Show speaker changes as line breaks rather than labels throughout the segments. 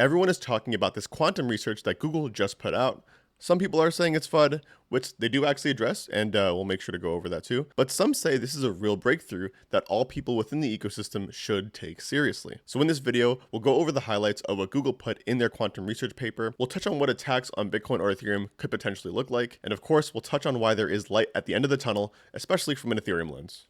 Everyone is talking about this quantum research that Google just put out. Some people are saying it's FUD, which they do actually address, and we'll make sure to go over that too. But some say this is a real breakthrough that all people within the ecosystem should take seriously. So in this video, we'll go over the highlights of what Google put in their quantum research paper. We'll touch on what attacks on Bitcoin or Ethereum could potentially look like. And of course, we'll touch on why there is light at the end of the tunnel, especially from an Ethereum lens.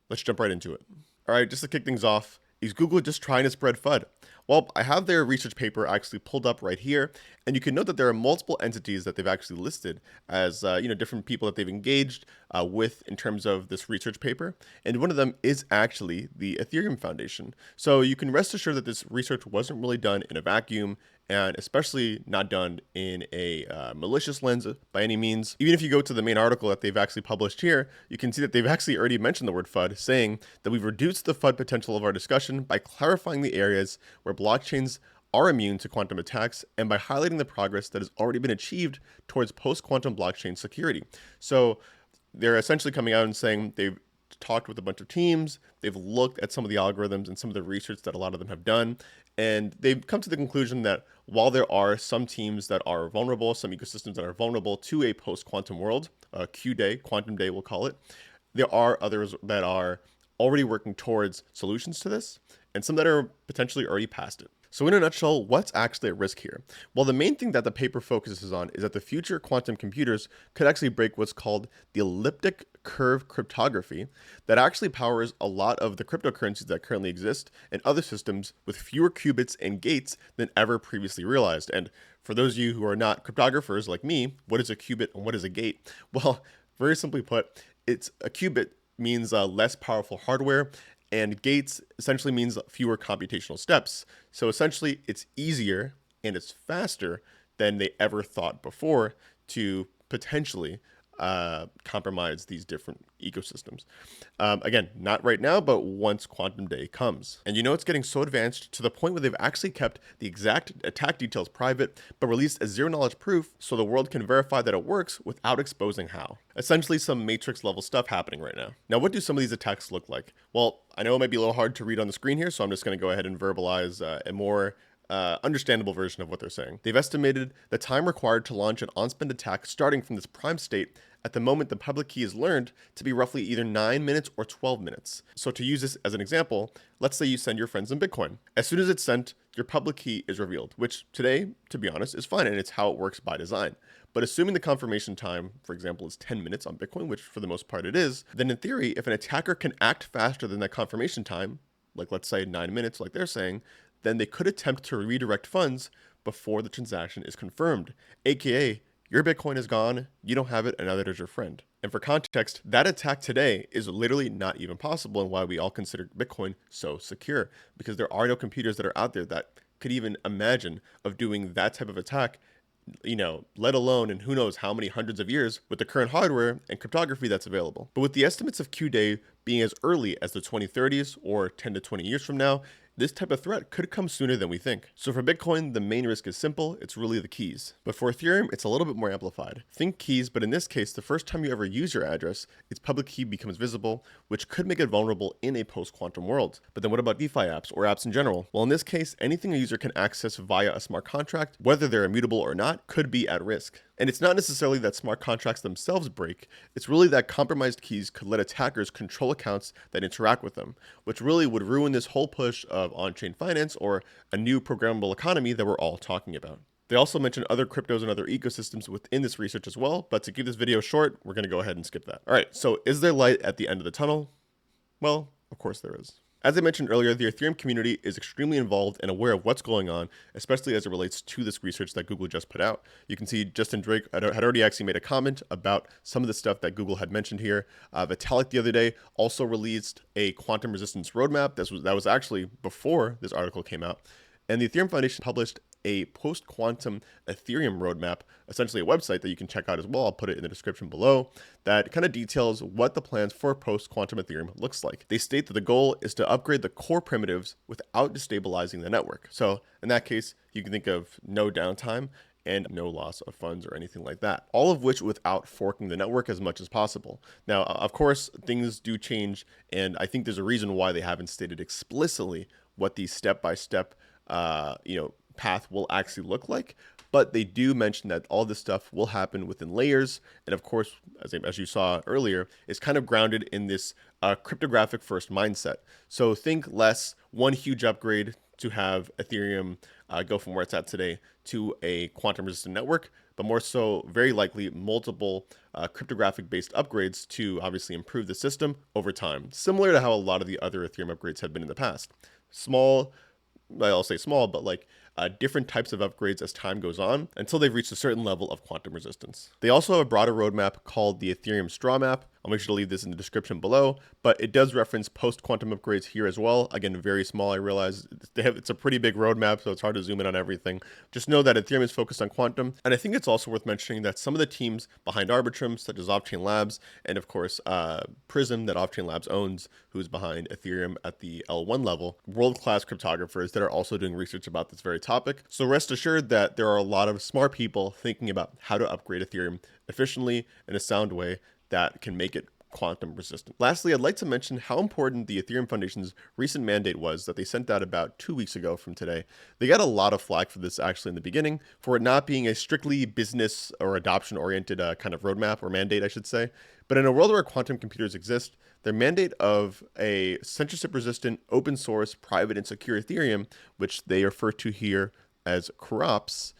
Let's jump right into it. All right, just to kick things off, is Google just trying to spread FUD? Well, I have their research paper actually pulled up right here, and you can note that there are multiple entities that they've actually listed as different people that they've engaged with in terms of this research paper, and one of them is actually the Ethereum Foundation. So you can rest assured that this research wasn't really done in a vacuum, and especially not done in a malicious lens by any means. Even if you go to the main article that they've actually published here, you can see that they've actually already mentioned the word FUD, saying that we've reduced the FUD potential of our discussion by clarifying the areas where blockchains are immune to quantum attacks and by highlighting the progress that has already been achieved towards post-quantum blockchain security. So they're essentially coming out and saying they've talked with a bunch of teams, they've looked at some of the algorithms and some of the research that a lot of them have done, and they've come to the conclusion that while there are some teams that are vulnerable, some ecosystems that are vulnerable to a post-quantum world, Q-Day, Quantum Day we'll call it, there are others that are already working towards solutions to this, and some that are potentially already past it. So in a nutshell, what's actually at risk here? Well, the main thing that the paper focuses on is that the future quantum computers could actually break what's called the elliptic curve cryptography that actually powers a lot of the cryptocurrencies that currently exist and other systems with fewer qubits and gates than ever previously realized. And for those of you who are not cryptographers like me, what is a qubit and what is a gate? Well, very simply put, it's a qubit means less powerful hardware, and gates essentially means fewer computational steps. So essentially, it's easier and it's faster than they ever thought before to potentially compromise these different ecosystems. Again, not right now, but once Quantum Day comes. And it's getting so advanced to the point where they've actually kept the exact attack details private, but released a zero-knowledge proof so the world can verify that it works without exposing how. Essentially some Matrix level stuff happening right now. Now, what do some of these attacks look like? Well, I know it might be a little hard to read on the screen here, so I'm just going to go ahead and verbalize a more understandable version of what they're saying. They've estimated the time required to launch an on-spend attack starting from this prime state at the moment the public key is learned to be roughly either 9 minutes or 12 minutes. So to use this as an example, let's say you send your friends some Bitcoin. As soon as it's sent, your public key is revealed, which today, to be honest, is fine, and it's how it works by design. But assuming the confirmation time, for example, is 10 minutes on Bitcoin, which for the most part it is, then in theory, if an attacker can act faster than that confirmation time, like let's say 9 minutes, like they're saying, then they could attempt to redirect funds before the transaction is confirmed, aka your Bitcoin is gone, you don't have it, and neither does your friend. And for context, that attack today is literally not even possible, and why we all consider Bitcoin so secure, because there are no computers that are out there that could even imagine of doing that type of attack, let alone in who knows how many hundreds of years with the current hardware and cryptography that's available. But with the estimates of Q-Day being as early as the 2030s or 10 to 20 years from now, this type of threat could come sooner than we think. So for Bitcoin, the main risk is simple, it's really the keys. But for Ethereum, it's a little bit more amplified. Think keys, but in this case, the first time you ever use your address, its public key becomes visible, which could make it vulnerable in a post-quantum world. But then what about DeFi apps or apps in general? Well, in this case, anything a user can access via a smart contract, whether they're immutable or not, could be at risk. And it's not necessarily that smart contracts themselves break, it's really that compromised keys could let attackers control accounts that interact with them, which really would ruin this whole push of on-chain finance or a new programmable economy that we're all talking about. They also mention other cryptos and other ecosystems within this research as well, but to keep this video short, we're going to go ahead and skip that. All right, so is there light at the end of the tunnel? Well, of course there is. As I mentioned earlier, the Ethereum community is extremely involved and aware of what's going on, especially as it relates to this research that Google just put out. You can see Justin Drake had already actually made a comment about some of the stuff that Google had mentioned here. Vitalik the other day also released a quantum resistance roadmap. That was actually before this article came out. And the Ethereum Foundation published a post-quantum Ethereum roadmap, essentially a website that you can check out as well. I'll put it in the description below, that kind of details what the plans for post-quantum Ethereum looks like. They state that the goal is to upgrade the core primitives without destabilizing the network. So in that case, you can think of no downtime and no loss of funds or anything like that. All of which without forking the network as much as possible. Now, of course, things do change, and I think there's a reason why they haven't stated explicitly what these step-by-step path will actually look like. But they do mention that all this stuff will happen within layers. And of course, as you saw earlier, it's kind of grounded in this cryptographic first mindset. So think less one huge upgrade to have Ethereum go from where it's at today to a quantum resistant network, but more so very likely multiple cryptographic based upgrades to obviously improve the system over time, similar to how a lot of the other Ethereum upgrades have been in the past. Small, I'll say small, but like different types of upgrades as time goes on until they've reached a certain level of quantum resistance. They also have a broader roadmap called the Ethereum Straw Map. I'll make sure to leave this in the description below, but it does reference post-quantum upgrades here as well. Again, very small, I realize. It's a pretty big roadmap, so it's hard to zoom in on everything. Just know that Ethereum is focused on quantum, and I think it's also worth mentioning that some of the teams behind Arbitrum, such as Off-Chain Labs, and of course Prism that Off-Chain Labs owns, who's behind Ethereum at the L1 level, world-class cryptographers that are also doing research about this very topic. So rest assured that there are a lot of smart people thinking about how to upgrade Ethereum efficiently in a sound way that can make it quantum resistant. Lastly, I'd like to mention how important the Ethereum Foundation's recent mandate was that they sent out about 2 weeks ago from today. They got a lot of flack for this actually in the beginning, for it not being a strictly business or adoption oriented kind of roadmap or mandate, I should say. But in a world where quantum computers exist, their mandate of a censorship resistant, open source, private, and secure Ethereum, which they refer to here as crops,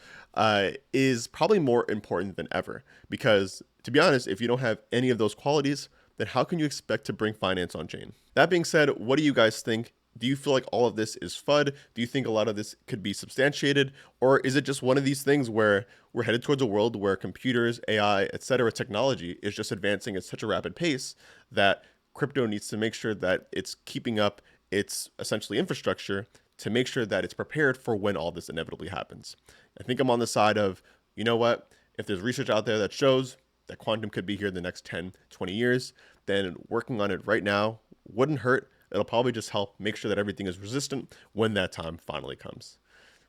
is probably more important than ever. Because to be honest, if you don't have any of those qualities, then how can you expect to bring finance on chain? That being said, what do you guys think? Do you feel like all of this is FUD? Do you think a lot of this could be substantiated? Or is it just one of these things where we're headed towards a world where computers, AI, etc., technology is just advancing at such a rapid pace that crypto needs to make sure that it's keeping up its essentially infrastructure to make sure that it's prepared for when all this inevitably happens? I think I'm on the side of, you know what, if there's research out there that shows that quantum could be here in the next 10, 20 years, then working on it right now wouldn't hurt. It'll probably just help make sure that everything is resistant when that time finally comes.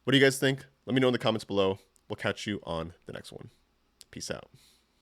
What do you guys think? Let me know in the comments below. We'll catch you on the next one. Peace out.